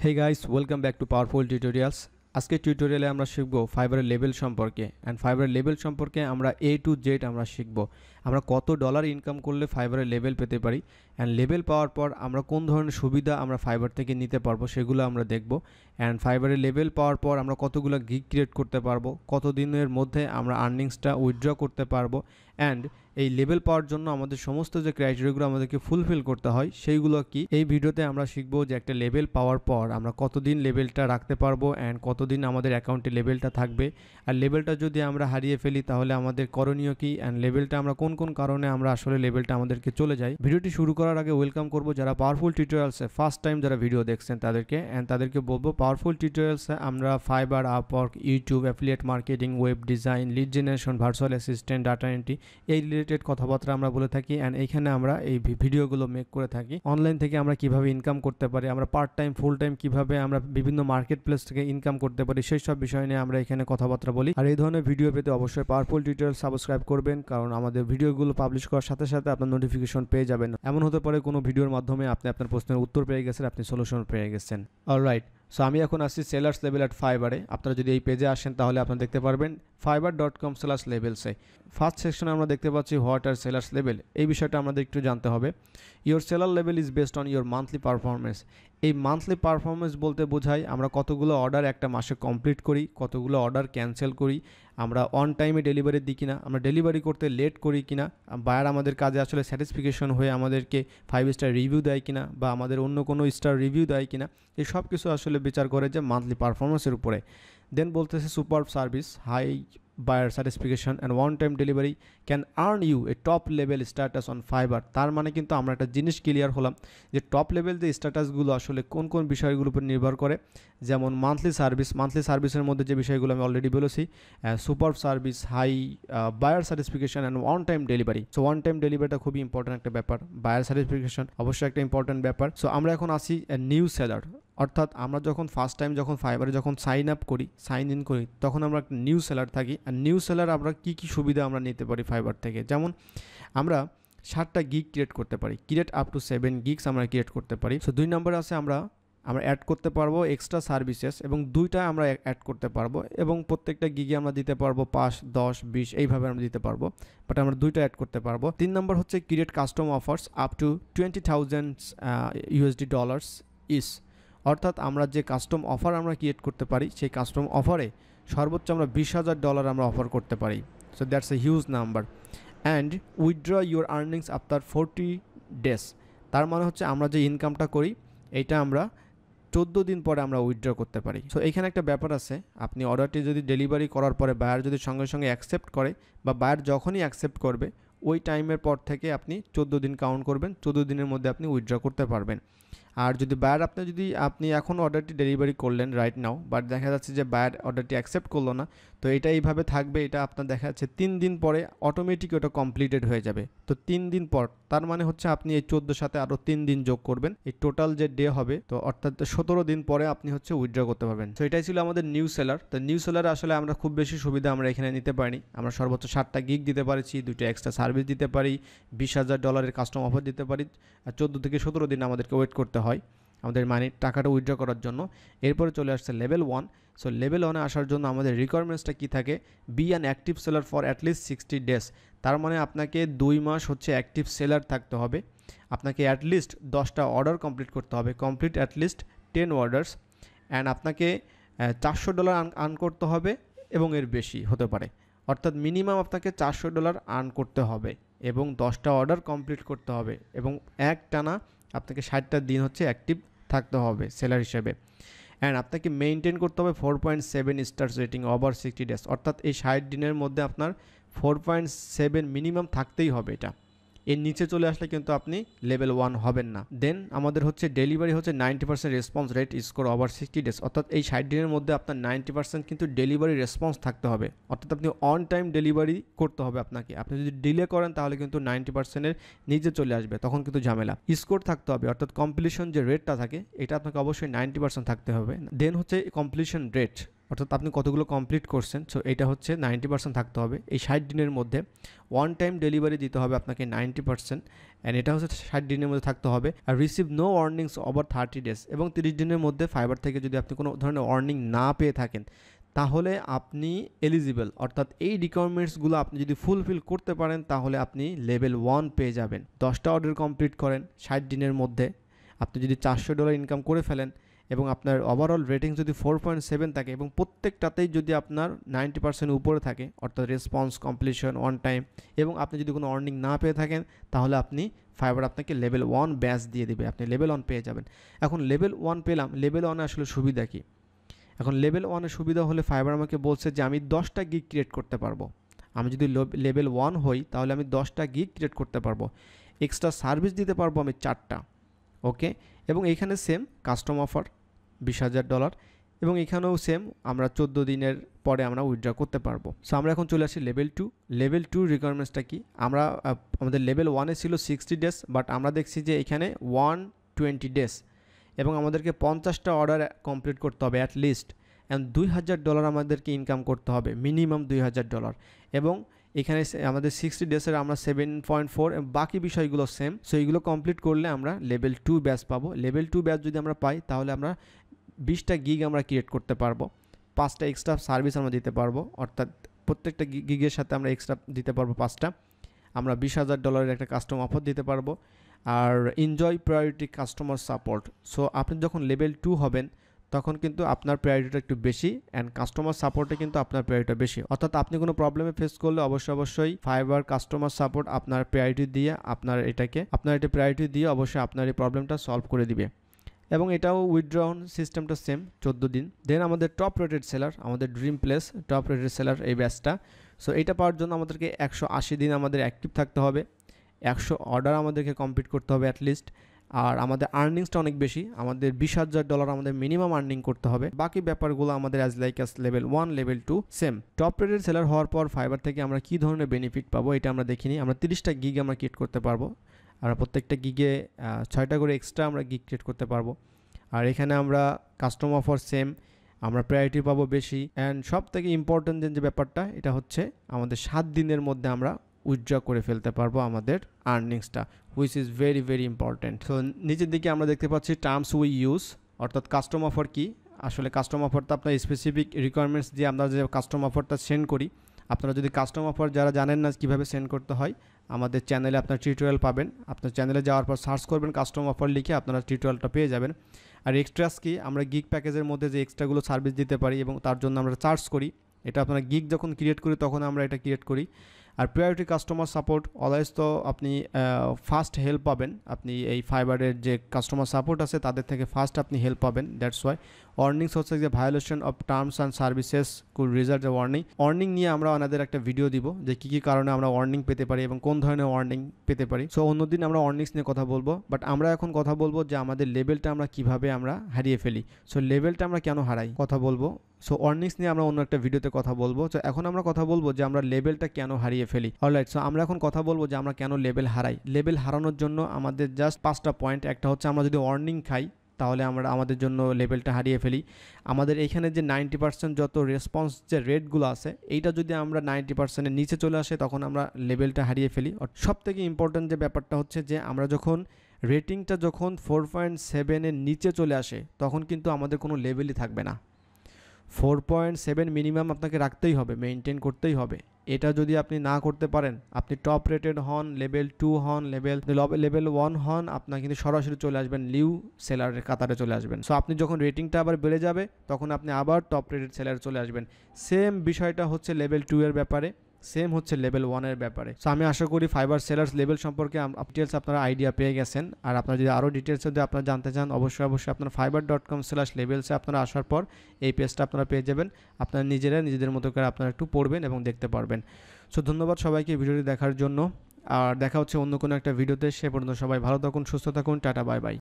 Hey guys, welcome back to Powerful Tutorials. আজকে টিউটোরিয়ালে আমরা শিখব ফাইবারের লেভেল সম্পর্কে এন্ড ফাইবারের লেভেল সম্পর্কে আমরা A to Z আমরা শিখব। আমরা কত ডলার ইনকাম করলে ফাইবারের লেভেল পেতে পারি এন্ড লেভেল পাওয়ার পর আমরা কোন ধরনের সুবিধা আমরা ফাইবার থেকে নিতে পারবো সেগুলো আমরা দেখব এন্ড ফাইবারের লেভেল পাওয়ার পর আমরা কতগুলো গিগ ক্রিয়েট করতে পারবো, কত দিনের মধ্যে আমরা আর্নিংসটা উইথড্র করতে পারবো এন্ড এই লেভেল পাওয়ার জন্য আমাদের সমস্ত যে ক্রাইটেরিয়াগুলো আমাদেরকে ফুলফিল করতে হয় সেইগুলো কি এই ভিডিওতে আমরা শিখব যে একটা লেভেল পাওয়ার পর আমরা কতদিন লেভেলটা রাখতে পারবো এন্ড কতদিন আমাদের অ্যাকাউন্টে লেভেলটা থাকবে আর লেভেলটা যদি আমরা হারিয়ে ফেলি তাহলে আমাদের করণীয় কি এন্ড লেভেলটা আমরা কোন কোন কারণে আমরা আসলে লেভেলটা আমাদেরকে চলে যায়। ভিডিওটি শুরু করার আগে ওয়েলকাম করব যারা পাওয়ারফুল টিউটোরিয়ালসে ফার্স্ট টাইম যারা ভিডিও দেখছেন তাদেরকে বলবো পাওয়ারফুল টিউটোরিয়ালসে আমরা fibre, Upwork, YouTube, affiliate marketing, web design, lead generation, virtual assistant, data entry এই রিলেটেড কথাবার্তা আমরা বলে থাকি এন্ড এইখানে আমরা এই ভিডিওগুলো মেক করে থাকি। অনলাইন থেকে আমরা কিভাবে ইনকাম করতে পারি, আমরা পার্ট টাইম ফুল টাইম কিভাবে আমরা বিভিন্ন মার্কেট প্লেস থেকে ইনকাম করতে পারি সেই সব বিষয় নিয়ে আমরা এখানে কথাবার্তা বলি। আর এই ধরনের ভিডিও পেতে অবশ্যই পাওয়ারফুল টিউটোরিয়াল সাবস্ক্রাইব করবেন, কারণ আমাদের ভিডিওগুলো পাবলিশ করার সাথে সাথে আপনার নোটিফিকেশন পেয়ে যাবেন। এমন হতে পারে কোনো ভিডিওর মাধ্যমে আপনি আপনার প্রশ্নের উত্তর পেয়ে গেছেন, আপনি সলিউশন পেয়ে গেছেন। অলরাইট, সো আমি এখন আসছি সেলার্স লেভেল অ্যাট ফাইবারে। আপনারা যদি এই পেজে আসেন তাহলে আপনারা দেখতে পারবেন fiverr.com/levels-এ ফার্স্ট সেকশনে আমরা দেখতে পাচ্ছি হোয়াট আর সেলার্স লেভেল। এই বিষয়টা আমাদের একটু জানতে হবে। Your seller level is based on your monthly performance. এই মান্থলি পারফরমেন্স বলতে বোঝায় আমরা কতগুলো অর্ডার একটা মাসে কমপ্লিট করি, কতগুলো অর্ডার ক্যান্সেল করি, আমরা অন টাইমে ডেলিভারি দিই কিনা, আমরা ডেলিভারি করতে লেট করি কিনা, বায়ার আমাদের কাজে আসলে স্যাটিসফিকেশন হয়ে আমাদেরকে 5 স্টার রিভিউ দেয় কিনা বা আমাদের অন্য কোনো স্টার রিভিউ দেয় কিনা, এই সব কিছু আসলে বিচার করে যে মান্থলি পারফরমেন্সের উপরে। দেন বলতেছে super service, high buyer satisfaction and one time delivery can earn you a top level status on Fiverr. তার মানে কিন্তু আমরা একটা জিনিস ক্লিয়ার হলাম যে টপ লেভেল যে স্ট্যাটাসগুলো আসলে কোন কোন বিষয়গুলোর উপর নির্ভর করে, যেমন মান্থলি সার্ভিসের মধ্যে যে বিষয়গুলো আমি অলরেডি বলেছি, super service, high buyer satisfaction and one time delivery. So one time ডেলিভারিটা খুবই ইম্পর্টেন্ট একটা ব্যাপার, বায়ার স্যাটিসফিকেশন অবশ্যই একটা ইম্পর্টেন্ট ব্যাপার। সো আমরা এখন আসি নিউ সেলার, অর্থাৎ আমরা যখন ফার্স্ট টাইম যখন ফাইবারে যখন সাইন ইন করি তখন আমরা একটা নিউ সেলার থাকি। আর নিউ সেলার আমরা কী সুবিধা আমরা নিতে পারি ফাইবার থেকে, যেমন আমরা 7টা গিগ ক্রিয়েট করতে পারি, ক্রিয়েট আপ টু 7 গিগস আমরা ক্রিয়েট করতে পারি। সো 2 নম্বরে আছে আমরা অ্যাড করতে পারবো এক্সট্রা সার্ভিসেস এবং 2টা আমরা অ্যাড করতে পারবো এবং প্রত্যেকটা গিগে আমরা দিতে পারবো 5, 10, 20 এইভাবে আমরা দিতে পারবো, বাট আমরা 2টা অ্যাড করতে পারবো। 3 নম্বর হচ্ছে create custom offers up to $20,000 ইস, অর্থাৎ আমরা যে কাস্টম অফার আমরা ক্রিয়েট করতে পারি সেই কাস্টম অফারে সর্বোচ্চ আমরা $20,000 আমরা অফার করতে পারি। So that's a huge number. And withdraw your earnings after 40 days, তার মানে হচ্ছে আমরা যে ইনকামটা করি এইটা আমরা 14 দিন পরে আমরা উইথড্র করতে পারি। সো এখানে একটা ব্যাপার আছে, আপনি অর্ডারটি যদি ডেলিভারি করার পরে বায়ার যদি সঙ্গে সঙ্গে অ্যাকসেপ্ট করে বা বায়ার যখনই অ্যাকসেপ্ট করবে ওই টাইমের পর থেকে আপনি 14 দিন কাউন্ট করবেন, 14 দিনের মধ্যে আপনি উইথড্র করতে পারবেন। আর যদি বায়ার আপনি এখন অর্ডারটি ডেলিভারি করলেন রাইট নাও, বাট দেখা যাচ্ছে যে বায়ার অর্ডারটি অ্যাকসেপ্ট করলো না, তো এটা এইভাবে থাকবে, এটা আপনার দেখা যাচ্ছে 3 দিন পরে অটোমেটিক ওটা কমপ্লিটেড হয়ে যাবে। তো 3 দিন পর তার মানে হচ্ছে আপনি এই 14 সাথে আরও 3 দিন যোগ করবেন, এই টোটাল যে ডে হবে তো অর্থাৎ 17 দিন পরে আপনি হচ্ছে উইথড্র করতে পারবেন। তো এটাই ছিল আমাদের নিউ সেলার। তো নিউ সেলারে আসলে আমরা খুব বেশি সুবিধা আমরা এখানে নিতে পারিনি, আমরা সর্বোচ্চ 7টা গিগ দিতে পারছি, 2টা এক্সট্রা সার্ভিস দিতে পারি, $20,000 কাস্টম অফার দিতে পারি, আর 14 থেকে 17 দিন আমাদেরকে ওয়েট করতে হয় আমাদের টাকাটা উইথড্র করার জন্য। এরপরে চলে আসছে লেভেল 1। সো লেভেল 1-এ আসার জন্য আমাদের রিকোয়ারমেন্টসটা কী থাকে, be an active seller for at least 60 days. তার মানে আপনাকে 2 মাস হচ্ছে অ্যাক্টিভ সেলার থাকতে হবে, আপনাকে অ্যাটলিস্ট 10টা অর্ডার কমপ্লিট করতে হবে, কমপ্লিট অ্যাটলিস্ট 10 অর্ডার্স, অ্যান্ড আপনাকে $400 আর্ন করতে হবে এবং এর বেশি হতে পারে, অর্থাৎ মিনিমাম আপনাকে $400 আর্ন করতে হবে এবং 10টা অর্ডার কমপ্লিট করতে হবে এবং একটানা আপনাকে 60টা দিন হচ্ছে অ্যাক্টিভ থাকতে হবে সেলার হিসেবে। অ্যান্ড আপনাকে মেনটেন করতে হবে 4.7 স্টার্স রেটিং ওভার 60 ডেজ, অর্থাৎ এই 60 দিনের মধ্যে আপনার 4.7 মিনিমাম থাকতেই হবে। এটা এর নিচে চলে আসলে কিন্তু আপনি লেভেল 1 হবেন না। দেন আমাদের হচ্ছে ডেলিভারি হচ্ছে 90% response rate score over 60 days, অর্থাৎ এই 60 দিনের মধ্যে আপনার 90% কিন্তু ডেলিভারি রেসপন্স থাকতে হবে, অর্থাৎ আপনি অন টাইম ডেলিভারি করতে হবে আপনাকে। আপনি যদি ডিলে করেন তাহলে কিন্তু 90%-এর নিচে চলে আসবে, তখন কিন্তু ঝামেলা। স্কোর থাকতে হবে, অর্থাৎ কমপ্লিশন যে রেটটা থাকে এটা আপনাকে অবশ্যই 90% থাকতে হবে। দেন হচ্ছে কমপ্লিশন রেট, অর্থাৎ আপনি কতগুলো কমপ্লিট করছেন। সো এটা হচ্ছে 90% থাকতে হবে। এই 60 দিনের মধ্যে ওয়ান টাইম ডেলিভারি দিতে হবে আপনাকে 90%, অ্যান্ড এটা হচ্ছে 60 দিনের মধ্যে থাকতে হবে। আর receive no warnings over 30 days, এবং 30 দিনের মধ্যে ফাইবার থেকে যদি আপনি কোনো ধরনের ওয়ার্নিং না পেয়ে থাকেন তাহলে আপনি এলিজিবল, অর্থাৎ এই রিকোয়ারমেন্টসগুলো আপনি যদি ফুলফিল করতে পারেন তাহলে আপনি লেভেল 1 পেয়ে যাবেন। 10টা অর্ডার কমপ্লিট করেন 60 দিনের মধ্যে, আপনি যদি $400 ইনকাম করে ফেলেন এবং আপনার ওভারঅল রেটিং যদি 4.7 থাকে এবং প্রত্যেকটাতেই যদি আপনার 90% উপরে থাকে, অর্থাৎ রেসপন্স, কমপ্লিশন, অন টাইম, এবং আপনি যদি কোনো আর্নিং না পেয়ে থাকেন তাহলে আপনি ফাইবার আপনাকে লেভেল 1 ব্যাচ দিয়ে দিবে, আপনি লেভেল 1 পেয়ে যাবেন। এখন লেভেল 1 পেলাম, লেভেল 1 আসলে সুবিধা কি? এখন লেভেল 1 এর সুবিধা হলে ফাইবার আমাকে বলছে যে আমি 10টা গিগ ক্রিয়েট করতে পারবো। আমি যদি লেভেল 1 হই তাহলে আমি 10টা গিগ ক্রিয়েট করতে পারবো, এক্সট্রা সার্ভিস দিতে পারবো আমি 4টা। ওকে, এবং এইখানে সেম কাস্টম অফার $20,000, এবং এখানেও সেম আমরা 14 দিনের পরে আমরা উইথড্র করতে পারবো। সো আমরা এখন চলে আসি লেভেল 2। লেভেল 2 রিকোয়ারমেন্টসটা কি? আমাদের লেভেল 1-এ ছিল 60 ডেজ, বাট আমরা দেখছি যে এখানে 120 ডেজ, এবং আমাদেরকে 50টা অর্ডার কমপ্লিট করতে হবে অ্যাটলিস্ট, অ্যান্ড $2,000 আমাদেরকে ইনকাম করতে হবে, মিনিমাম $2,000। এবং এখানে আমাদের 60 ডেজের আমরা 7.4, বাকি বিষয়গুলো সেম। সো এইগুলো কমপ্লিট করলে আমরা লেভেল 2 ব্যাচ পাবো। লেভেল 2 ব্যাচ যদি আমরা পাই তাহলে আমরা 20টা গিগ আমরা ক্রিয়েট করতে পারবো, 5টা এক্সট্রা সার্ভিস আমরা দিতে পারবো, অর্থাৎ প্রত্যেকটা গিগের সাথে আমরা এক্সট্রা দিতে পারবো 5টা। আমরা $20,000 একটা কাস্টম অফার দিতে পারবো, আর enjoy priority customer support. So আপনি যখন লেভেল 2 হবেন তখন কিন্তু আপনার প্রায়োরিটিটা একটু বেশি, অ্যান্ড কাস্টমার সাপোর্টে কিন্তু আপনার প্রায়োরিটিটা বেশি, অর্থাৎ আপনি কোনো প্রবলেমে ফেস করলে অবশ্যই ফাইবার কাস্টমার সাপোর্ট আপনার প্রায়োরিটি দিয়ে আপনার এটা প্রায়োরিটি দিয়ে অবশ্যই আপনার এই প্রবলেমটা সলভ করে দিবে। এবং এটাও উইথড্রন সিস্টেমটা সেম 14 দিন। দেন আমাদের টপ রেটেড সেলার, আমাদের dream place top rated seller এই ব্যাচটা। সো এটা পাওয়ার জন্য আমাদেরকে 180 দিন আমাদের অ্যাক্টিভ থাকতে হবে, 100 অর্ডার আমাদেরকে কমপ্লিট করতে হবে অ্যাটলিস্ট, আর আমাদের আর্নিংসটা অনেক বেশি, আমাদের $20,000 আমাদের মিনিমাম আর্নিং করতে হবে। বাকি ব্যাপারগুলো আমাদের as like as level 1 level 2 same. Top rated seller হওয়ার পর ফাইবার থেকে আমরা কী ধরনের বেনিফিট পাবো এটা আমরা দেখিনি। আমরা 30টা গিগ আমরা ক্রিয়েট করতে পারবো, আর প্রত্যেকটা গিগে 6টা করে এক্সট্রা আমরা গিগ ক্রিয়েট করতে পারবো। আর এখানে আমরা কাস্টম অফার সেম, আমরা প্রায়োরিটি পাবো বেশি, অ্যান্ড সব থেকে ইম্পর্টেন্ট যে ব্যাপারটা এটা হচ্ছে আমাদের 7 দিনের মধ্যে আমরা উইথড্র করে ফেলতে পারবো আমাদের আর্নিংসটা, which is very very important. তো নিচের দিকে আমরা দেখতে পাচ্ছি টার্মস উই ইউজ, অর্থাৎ কাস্টম অফার কি। আসলে কাস্টম অফারটা আপনার স্পেসিফিক রিকোয়ারমেন্টস দিয়ে আমরা যে কাস্টম অফারটা সেন্ড করি। আপনারা যদি কাস্টম অফার যারা জানেন না কীভাবে সেন্ড করতে হয়, আমাদের চ্যানেলে আপনার টিউটোরিয়াল পাবেন। আপনার চ্যানেলে যাওয়ার পর সার্চ করবেন কাস্টম অফার লিখে, আপনারা টিউটোরিয়ালটা পেয়ে যাবেন। আর এক্সট্রাস কি, আমরা গিগ প্যাকেজের মধ্যে যে এক্সট্রাগুলো সার্ভিস দিতে পারি এবং তার জন্য আমরা চার্জ করি, এটা আপনারা গিগ যখন ক্রিয়েট করি তখন আমরা এটা ক্রিয়েট করি। আর প্রায়োরিটি কাস্টমার সাপোর্ট অলওয়েজ, তো আপনি ফার্স্ট হেল্প পাবেন, আপনি এই ফাইবারের যে কাস্টমার সাপোর্ট আছে তাদের থেকে ফার্স্ট আপনি হেল্প পাবেন। দ্যাটস ওয়াই ওয়ার্নিংস হচ্ছে যে violation of terms and services could result A warning. Warning নিয়ে আমরা ওনাদের একটা ভিডিও দিব যে কী কী কারণে আমরা ওয়ার্নিং পেতে পারি এবং কোন ধরনের ওয়ার্নিং পেতে পারি। সো অন্যদিন আমরা ওয়ার্নিংস নিয়ে কথা বলবো, বাট আমরা এখন কথা বলবো যে আমাদের লেভেলটা আমরা কিভাবে আমরা হারিয়ে ফেলি। সো লেভেলটা আমরা কেন হারাই কথা বলবো। সো ওয়ার্নিংস নিয়ে আমরা অন্য একটা ভিডিওতে কথা বলবো। তো এখন আমরা কথা বলবো যে আমরা লেভেলটা কেন হারিয়ে ফেলি। অলরাইট, সো আমরা এখন কথা বলবো যে আমরা কেন লেভেল হারাই। লেভেল হারানোর জন্য আমাদের জাস্ট 5টা পয়েন্ট। একটা হচ্ছে আমরা যদি ওয়ার্নিং খাই তাহলে আমরা আমাদের জন্য লেভেলটা হারিয়ে ফেলি। আমাদের এখানে যে 90% যত রেসপন্স যে রেটগুলো আছে এইটা যদি আমরা 90%-এর নিচে চলে আসে তখন আমরা লেভেলটা হারিয়ে ফেলি। সব থেকে ইম্পর্টেন্ট যে ব্যাপারটা হচ্ছে যে আমরা যখন রেটিংটা যখন 4.7-এর নিচে চলে আসে তখন কিন্তু আমাদের কোনো লেভেলই থাকবে না। 4.7 মিনিমাম আপনাকে রাখতেই হবে, মেনটেন করতেই হবে। এটা যদি আপনি না করতে পারেন, আপনি টপ রেটেড হন, লেভেল 2 হন, লেভেল 1 হন, আপনার কিন্তু সরাসরি চলে আসবেন লিউ সেলারের কাতারে চলে আসবেন। সো আপনি যখন রেটিংটা আবার বেড়ে যাবে তখন আপনি আবার টপ রেটেড সেলারে চলে আসবেন। সেম বিষয়টা হচ্ছে লেভেল 2 এর ব্যাপারে, সেম হচ্ছে লেভেল 1 এর ব্যাপারে। সো আমি আশা করি ফাইবার সেলার্স লেভেল সম্পর্কে ডিটেলস আপনারা আইডিয়া পেয়ে গেছেন। আর আপনারা যদি আরও ডিটেলস যদি আপনারা জানতে চান অবশ্যই আপনারা fiverr.com/levels-এ আপনারা আসার পর এই পেজটা আপনারা পেয়ে যাবেন। আপনারা নিজেদের মতো করে আপনারা একটু পড়বেন এবং দেখতে পারবেন। সো ধন্যবাদ সবাইকে ভিডিওটি দেখার জন্য, আর দেখা হচ্ছে অন্য কোনো একটা ভিডিওতে। সে পর্যন্ত সবাই ভালো থাকুন, সুস্থ থাকুন, টাটা, বাই বাই।